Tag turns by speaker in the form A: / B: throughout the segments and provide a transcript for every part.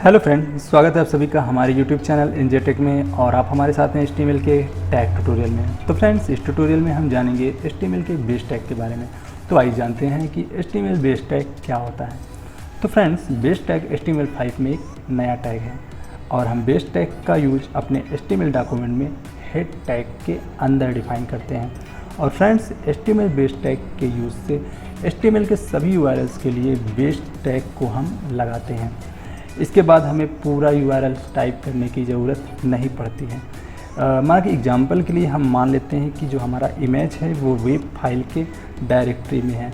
A: Hello friend, स्वागत है आप सभी का हमारे यूट्यूब चैनल इंजेटेक में। और आप हमारे साथ हैं HTML के टैग ट्यूटोरियल में। तो फ्रेंड्स, इस ट्यूटोरियल में हम जानेंगे HTML के बेस टैग के बारे में। तो आइए जानते हैं कि HTML बेस टैग क्या होता है। तो फ्रेंड्स, बेस टैग HTML5 में एक नया टैग है और हम बेस टैग का यूज अपने HTML डॉक्यूमेंट में हेड टैग के अंदर डिफाइन करते हैं। और फ्रेंड्स, HTML बेस टैग के यूज़ से HTML के सभी URLs के लिए बेस टैग को हम लगाते हैं। इसके बाद हमें पूरा URL टाइप करने की ज़रूरत नहीं पड़ती है। मान के एग्जांपल के लिए हम मान लेते हैं कि जो हमारा इमेज है वो वेब फाइल के डायरेक्टरी में है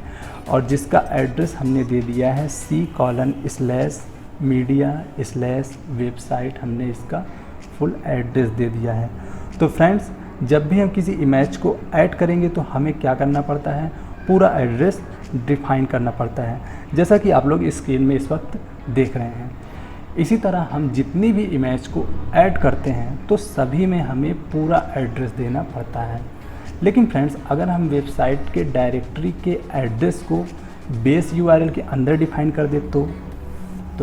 A: और जिसका एड्रेस हमने दे दिया है c:/media/website। हमने इसका फुल एड्रेस दे दिया है। तो फ्रेंड्स, जब भी हम किसी इमेज को ऐड करेंगे तो हमें क्या करना पड़ता है, पूरा एड्रेस डिफाइन करना पड़ता है, जैसा कि आप लोग स्क्रीन में इस वक्त देख रहे हैं। इसी तरह हम जितनी भी इमेज को ऐड करते हैं तो सभी में हमें पूरा एड्रेस देना पड़ता है। लेकिन फ्रेंड्स, अगर हम वेबसाइट के डायरेक्टरी के एड्रेस को बेस URL के अंदर डिफाइन कर दे तो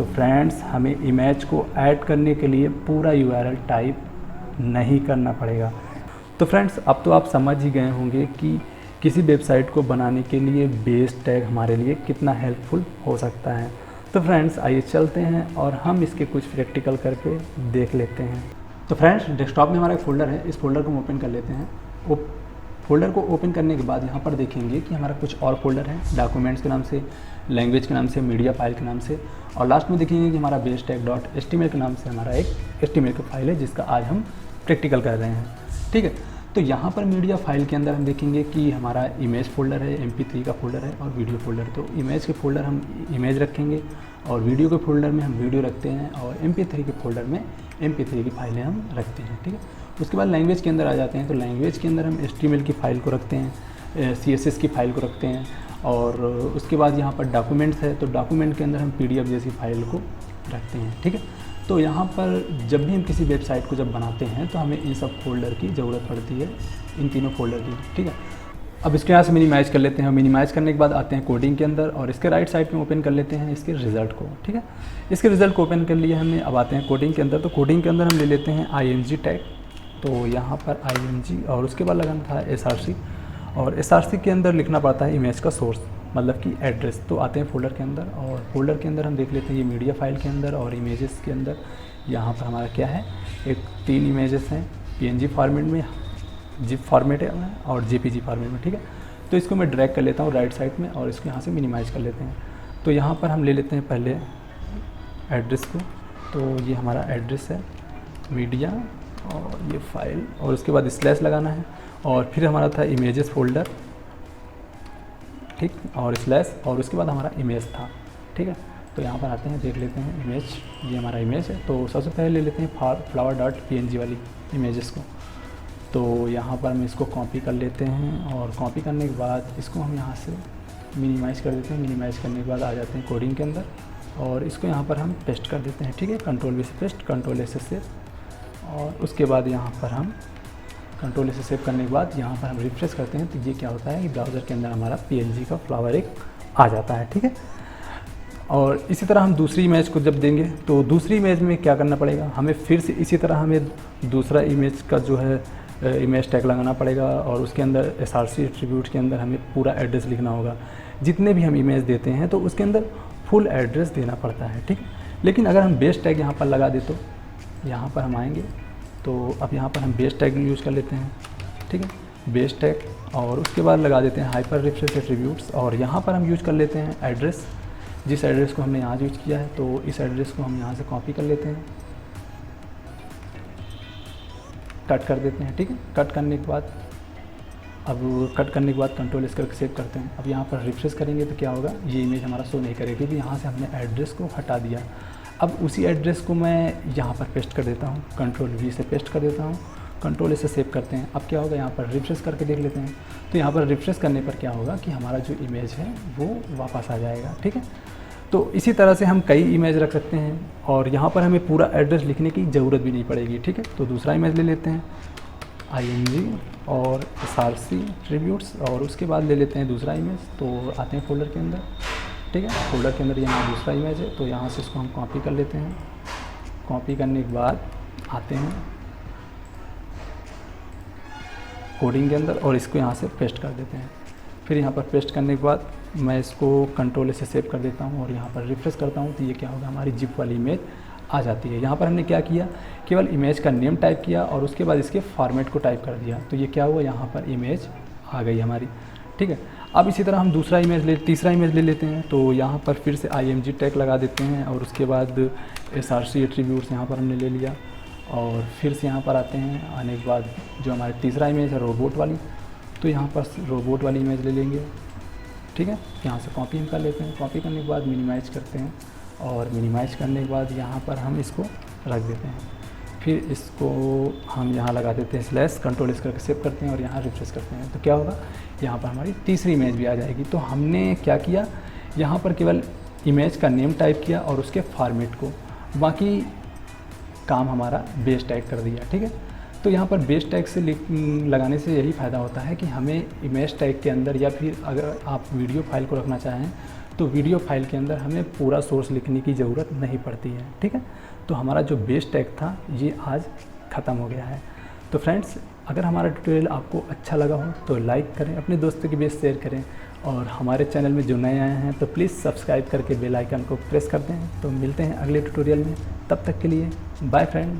A: फ्रेंड्स, हमें इमेज को ऐड करने के लिए पूरा URL टाइप नहीं करना पड़ेगा। तो फ्रेंड्स, अब तो आप समझ ही गए होंगे कि किसी वेबसाइट को बनाने के लिए बेस टैग हमारे लिए कितना हेल्पफुल हो सकता है। तो फ्रेंड्स, आइए चलते हैं और हम इसके कुछ प्रैक्टिकल करके देख लेते हैं। तो फ्रेंड्स, डेस्कटॉप में हमारा एक फ़ोल्डर है, इस फोल्डर को हम ओपन कर लेते हैं। वो फोल्डर को ओपन करने के बाद यहाँ पर देखेंगे कि हमारा कुछ और फोल्डर है, डॉक्यूमेंट्स के नाम से, लैंग्वेज के नाम से, मीडिया फाइल के नाम से, और लास्ट में देखेंगे कि हमारा बेस टैग .html के नाम से हमारा एक HTML की फाइल है जिसका आज हम प्रैक्टिकल कर रहे हैं। ठीक है, तो यहाँ पर मीडिया फाइल के अंदर हम देखेंगे कि हमारा इमेज फोल्डर है, MP3 का फोल्डर है और वीडियो फोल्डर। तो इमेज के फोल्डर हम इमेज रखेंगे और वीडियो के फोल्डर में हम वीडियो रखते हैं और MP3 के फोल्डर में MP3 की फाइलें हम रखते हैं। ठीक है, उसके बाद लैंग्वेज के अंदर आ जाते हैं। तो लैंग्वेज के अंदर हम HTML की फ़ाइल को रखते हैं, CSS की फ़ाइल को रखते हैं और उसके बाद यहाँ पर डॉक्यूमेंट्स है तो डॉक्यूमेंट के अंदर हम PDF जैसी फाइल को रखते हैं। ठीक है, तो यहाँ पर जब भी हम किसी वेबसाइट को जब बनाते हैं तो हमें इन सब फोल्डर की ज़रूरत पड़ती है, इन तीनों फोल्डर की। ठीक है, अब इसके यहाँ से मिनिमाइज़ कर लेते हैं। मिनिमाइज़ करने के बाद आते हैं कोडिंग के अंदर और इसके राइट साइड में ओपन कर लेते हैं इसके रिज़ल्ट को। ठीक है, इसके रिज़ल्ट को ओपन कर लिए हमने। अब आते हैं कोडिंग के अंदर। तो कोडिंग के अंदर हम ले लेते हैं img टैग। तो यहाँ पर img और उसके बाद लगाना था src और src के अंदर लिखना पड़ता है इमेज का सोर्स, मतलब कि एड्रेस। तो आते हैं फोल्डर के अंदर और फोल्डर के अंदर हम देख लेते हैं ये मीडिया फाइल के अंदर और इमेजेस के अंदर यहाँ पर हमारा क्या है, एक 3 इमेजेस हैं PNG फॉर्मेट में, जिप फॉर्मेट है और JPG फॉर्मेट में। ठीक है, तो इसको मैं ड्रैग कर लेता हूँ राइट साइड में और इसको यहाँ से मिनिमाइज़ कर लेते हैं। तो यहाँ पर हम ले लेते हैं पहले एड्रेस को। तो ये हमारा एड्रेस है मीडिया और ये फाइल और उसके बाद स्लैश लगाना है और फिर हमारा था इमेजेस फोल्डर, ठीक, और स्लैश और उसके बाद हमारा इमेज था। ठीक है, तो यहाँ पर आते हैं, देख लेते हैं इमेज, ये हमारा इमेज है। तो सबसे पहले ले लेते हैं flower.png वाली इमेजेस को। तो यहाँ पर हम इसको कॉपी कर लेते हैं और कॉपी करने के बाद इसको हम यहाँ से मिनिमाइज़ कर देते हैं। मिनिमाइज़ करने के बाद आ जाते हैं कोडिंग के अंदर और इसको यहाँ पर हम पेस्ट कर देते हैं। ठीक है, Ctrl+V से पेस्ट, Ctrl+A से सेव और उसके बाद यहाँ पर हम Ctrl+A से सेव करने के बाद यहाँ पर हम रिफ्रेश करते हैं। तो ये क्या होता है कि ब्राउज़र के अंदर हमारा PNG का फ्लावर एक आ जाता है। ठीक है, और इसी तरह हम दूसरी इमेज को जब देंगे तो दूसरी इमेज में क्या करना पड़ेगा, हमें फिर से इसी तरह हमें दूसरा इमेज का जो है इमेज टैग लगाना पड़ेगा और उसके अंदर src एट्रीब्यूट के अंदर हमें पूरा एड्रेस लिखना होगा। जितने भी हम इमेज देते हैं तो उसके अंदर फुल एड्रेस देना पड़ता है। ठीक, लेकिन अगर हम बेस टैग यहाँ पर लगा दे तो यहाँ पर हम आएंगे तो अब यहाँ पर हम बेस टैग यूज़ कर लेते हैं। ठीक है, बेस टैग और उसके बाद लगा देते हैं हाइपर रिफ्रेश एट्रीब्यूट्स और यहाँ पर हम यूज़ कर लेते हैं एड्रेस, जिस एड्रेस को हमने यहाँ यूज़ किया है। तो इस एड्रेस को हम यहाँ से कॉपी कर लेते हैं, कट कर देते हैं। ठीक है, कट करने के बाद Ctrl+S करके सेव करते हैं। अब यहाँ पर रिफ्रेश करेंगे तो क्या होगा, ये इमेज हमारा शो नहीं करेगी क्योंकि यहाँ से हमने एड्रेस को हटा दिया। अब उसी एड्रेस को मैं यहाँ पर पेस्ट कर देता हूँ, Ctrl+V से पेस्ट कर देता हूँ, Ctrl+A से सेव करते हैं। अब क्या होगा, यहाँ पर रिफ्रेश करके देख लेते हैं। तो यहाँ पर रिफ्रेश करने पर क्या होगा कि हमारा जो इमेज है वो वापस आ जाएगा। ठीक है, तो इसी तरह से हम कई इमेज रख सकते हैं और यहाँ पर हमें पूरा एड्रेस लिखने की ज़रूरत भी नहीं पड़ेगी। ठीक है, तो दूसरा इमेज ले लेते हैं img और src एट्रीब्यूट्स और उसके बाद ले लेते हैं दूसरा इमेज। तो आते हैं फोल्डर के अंदर ठीक है। फोल्डर के अंदर यहाँ दूसरा इमेज है, तो यहाँ से इसको हम कॉपी कर लेते हैं। कॉपी करने के बाद आते हैं कोडिंग के अंदर और इसको यहाँ से पेस्ट कर देते हैं। फिर यहाँ पर पेस्ट करने के बाद मैं इसको कंट्रोल से सेव कर देता हूँ और यहाँ पर रिफ्रेश करता हूँ, तो ये क्या होगा, हमारी जिप वाली इमेज आ जाती है। यहाँ पर हमने क्या किया, केवल इमेज का नेम टाइप किया और उसके बाद इसके फॉर्मेट को टाइप कर दिया, तो ये क्या हुआ, यहाँ पर इमेज आ गई हमारी। ठीक है। अब इसी तरह हम तीसरा इमेज ले लेते हैं। तो यहाँ पर फिर से IMG टैग लगा देते हैं और उसके बाद SRC एट्रीब्यूट्स यहाँ पर हमने ले लिया और फिर से यहाँ पर आते हैं। आने के बाद जो हमारा तीसरा इमेज है रोबोट वाली, तो यहाँ पर रोबोट वाली इमेज ले लेंगे। ठीक है। यहाँ से कॉपी हम कर लेते हैं। कॉपी करने के बाद मिनिमाइज करते हैं और मिनिमाइज करने के बाद यहाँ पर हम इसको रख देते हैं। फिर इसको हम यहाँ लगा देते हैं स्लैश, कंट्रोल इस करके सेव करते हैं और यहाँ रिफ्रेश करते हैं, तो क्या होगा, यहाँ पर हमारी तीसरी इमेज भी आ जाएगी। तो हमने क्या किया, यहाँ पर केवल इमेज का नेम टाइप किया और उसके फॉर्मेट को, बाकी काम हमारा बेस टैग कर दिया। ठीक है। तो यहाँ पर बेस टैग से लगाने से यही फ़ायदा होता है कि हमें इमेज टैग के अंदर या फिर अगर आप वीडियो फाइल को रखना चाहें तो वीडियो फाइल के अंदर हमें पूरा सोर्स लिखने की ज़रूरत नहीं पड़ती है। ठीक है। तो हमारा जो बेस टैग था ये आज ख़त्म हो गया है। तो फ्रेंड्स, अगर हमारा ट्यूटोरियल आपको अच्छा लगा हो तो लाइक करें, अपने दोस्तों के बीच शेयर करें और हमारे चैनल में जो नए आए हैं तो प्लीज़ सब्सक्राइब करके बेल आइकन को प्रेस कर दें। तो मिलते हैं अगले ट्यूटोरियल में, तब तक के लिए बाय फ्रेंड।